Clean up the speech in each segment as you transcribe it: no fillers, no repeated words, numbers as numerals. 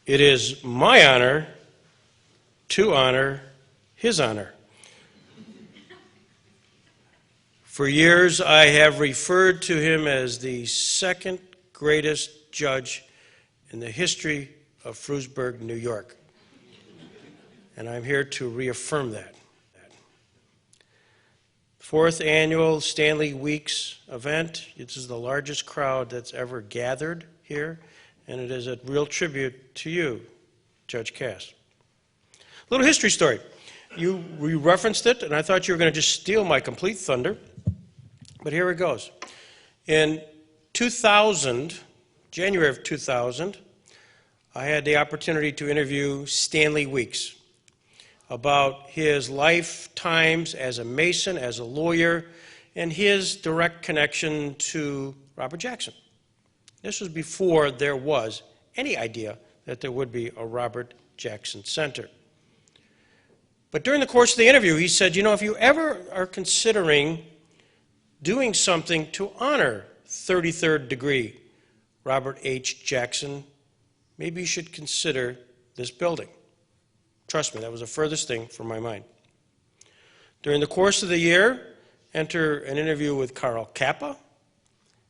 It is my honor to honor his honor. For years, I have referred to him as the second greatest judge in the history of Frewsburg, New York. And I'm here to reaffirm that. Fourth annual Stanley Weeks event. This is the largest crowd that's ever gathered here, and it is a real tribute to you, Judge Cass. A little history story. You referenced it, and I thought you were going to just steal my complete thunder, but here it goes. In 2000, January of 2000, I had the opportunity to interview Stanley Weeks about his lifetimes as a Mason, as a lawyer, and his direct connection to Robert Jackson. This was before there was any idea that there would be a Robert Jackson Center. But during the course of the interview, he said, you know, if you ever are considering doing something to honor 33rd degree Robert H. Jackson, maybe you should consider this building. Trust me, that was the furthest thing from my mind. During the course of the year, enter an interview with Carl Kappa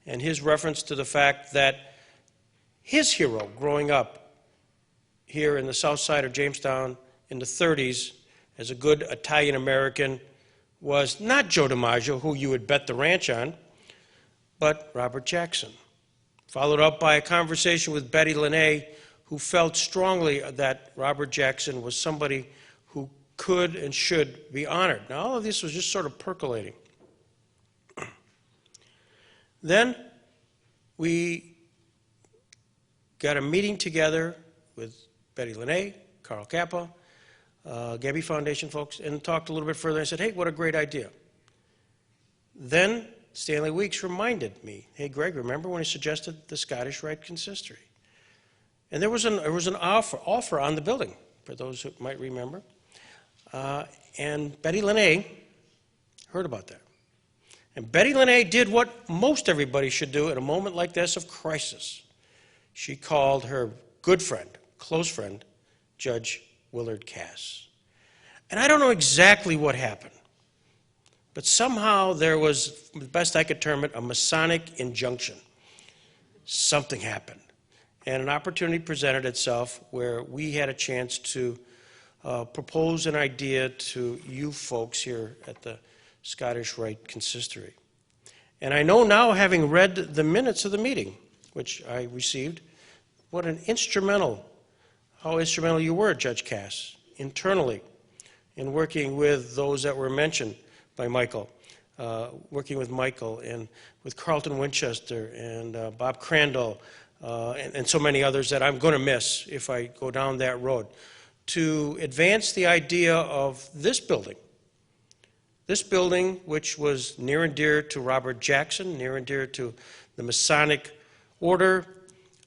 and his reference to the fact that his hero growing up here in the south side of Jamestown in the 30s as a good Italian-American was not Joe DiMaggio, who you would bet the ranch on, but Robert Jackson. Followed up by a conversation with Betty LeNay, who felt strongly that Robert Jackson was somebody who could and should be honored. Now, all of this was just sort of percolating. Then we got a meeting together with Betty LeNay, Carl Kappa, Gabby Foundation folks, and talked a little bit further. I said, hey, what a great idea. Then Stanley Weeks reminded me, hey, Greg, remember when he suggested the Scottish Rite Consistory? And there was an offer on the building, for those who might remember. And Betty LeNay heard about that. And Betty LeNay did what most everybody should do at a moment like this of crisis. She called her good friend, close friend, Judge Willard Cass. And I don't know exactly what happened, but somehow there was, the best I could term it, a Masonic injunction. Something happened. And an opportunity presented itself where we had a chance to propose an idea to you folks here at the Scottish Rite Consistory. And I know now, having read the minutes of the meeting, which I received, what an how instrumental you were, Judge Cass, internally in working with those that were mentioned by Michael, working with Michael and with Carlton Winchester and Bob Crandall, and so many others that I'm going to miss if I go down that road, to advance the idea of this building. This building, which was near and dear to Robert Jackson, near and dear to the Masonic Order,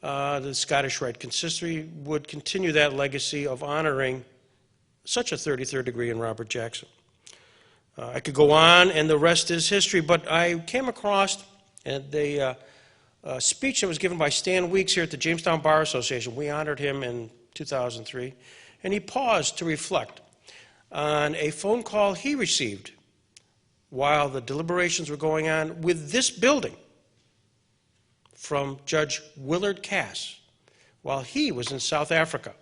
the Scottish Rite Consistory, would continue that legacy of honoring such a 33rd degree in Robert Jackson. I could go on, and the rest is history, but I came across the speech that was given by Stan Weeks here at the Jamestown Bar Association. We honored him in 2003, and he paused to reflect on a phone call he received while the deliberations were going on with this building from Judge Willard Cass while he was in South Africa.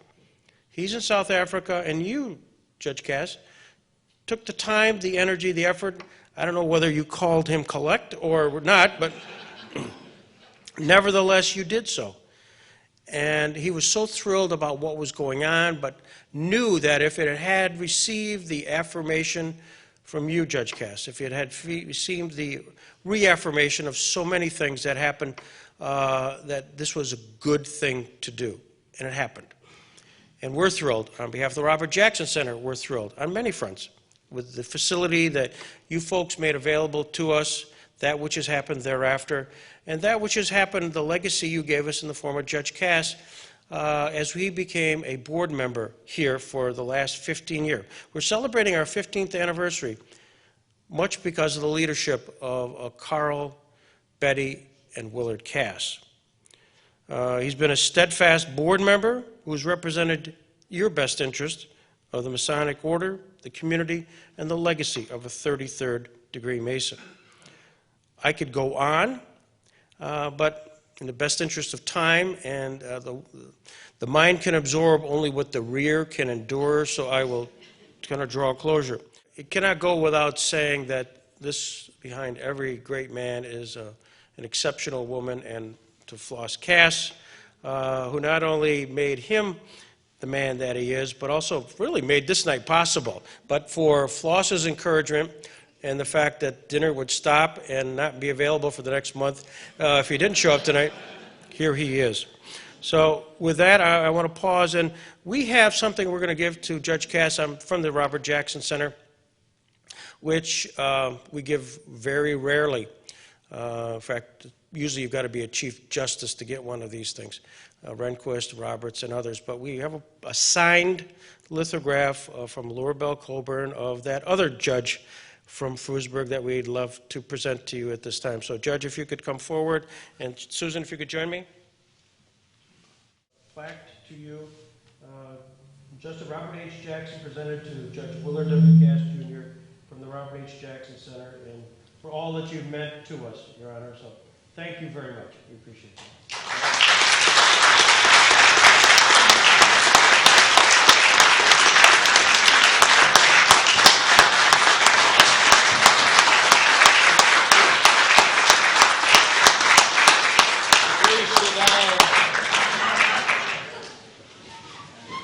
He's in South Africa, and you, Judge Cass, took the time, the energy, the effort. I don't know whether you called him collect or not, but nevertheless, you did so. And he was so thrilled about what was going on, but knew that if it had received the affirmation from you, Judge Cass, if it had received the reaffirmation of so many things that happened, that this was a good thing to do. And it happened. And we're thrilled. On behalf of the Robert Jackson Center, we're thrilled on many fronts with the facility that you folks made available to us, that which has happened thereafter, and that which has happened, the legacy you gave us in the form of Judge Cass, as we became a board member here for the last 15 years. We're celebrating our 15th anniversary, much because of the leadership of Carl, Betty, and Willard Cass. He's been a steadfast board member, who's represented your best interest of the Masonic Order, the community, and the legacy of a 33rd degree Mason. I could go on, but in the best interest of time, and the mind can absorb only what the rear can endure, so I will kind of draw a closure. It cannot go without saying that this, behind every great man, is an exceptional woman, and to W.Cass, who not only made him the man that he is, but also really made this night possible. But for Floss's encouragement and the fact that dinner would stop and not be available for the next month if he didn't show up tonight, here he is. So with that, I want to pause, and we have something we're going to give to Judge Cass. I'm from the Robert Jackson Center, which we give very rarely. In fact, usually you've got to be a Chief Justice to get one of these things. Rehnquist, Roberts, and others. But we have a signed lithograph from Laura Bell Colburn of that other judge from Frewsburg that we'd love to present to you at this time. So, Judge, if you could come forward, and Susan, if you could join me. Plaque to you. Justice Robert H. Jackson presented to Judge Willard W.Cass, Jr. from the Robert H. Jackson Center, and for all that you've meant to us, Your Honor. So, thank you very much. We appreciate it.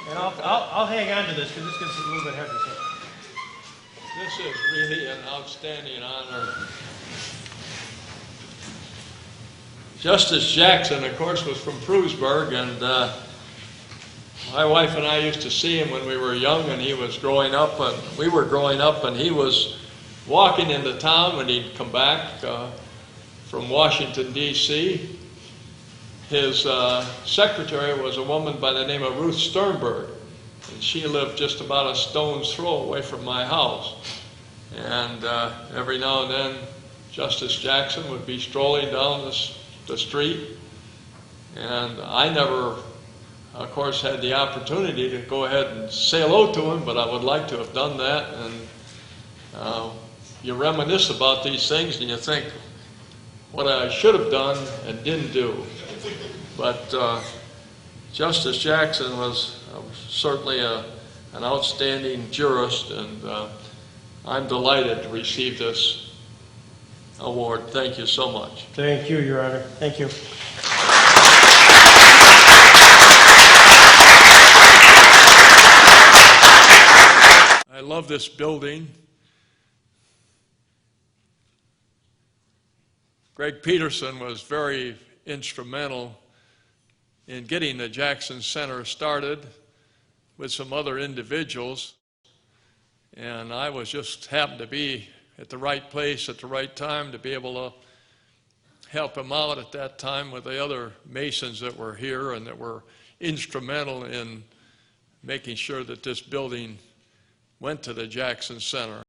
And I'll hang on to this because this gets a little bit heavy. So. This is really an outstanding honor. Justice Jackson, of course, was from Frewsburg, and my wife and I used to see him when we were young, and he was growing up, and we were growing up, and he was walking into town when he'd come back from Washington, D.C. His secretary was a woman by the name of Ruth Sternberg, and she lived just about a stone's throw away from my house. And every now and then, Justice Jackson would be strolling down the street, and I never, of course, had the opportunity to go ahead and say hello to him, but I would like to have done that. And you reminisce about these things, and you think, what I should have done and didn't do. But Justice Jackson was certainly an outstanding jurist, and I'm delighted to receive this award. Thank you so much. Thank you, Your Honor. Thank you. I love this building. Greg Peterson was very instrumental in getting the Jackson Center started with some other individuals, and I was just happened to be at the right place at the right time to be able to help him out at that time with the other Masons that were here and that were instrumental in making sure that this building went to the Jackson Center.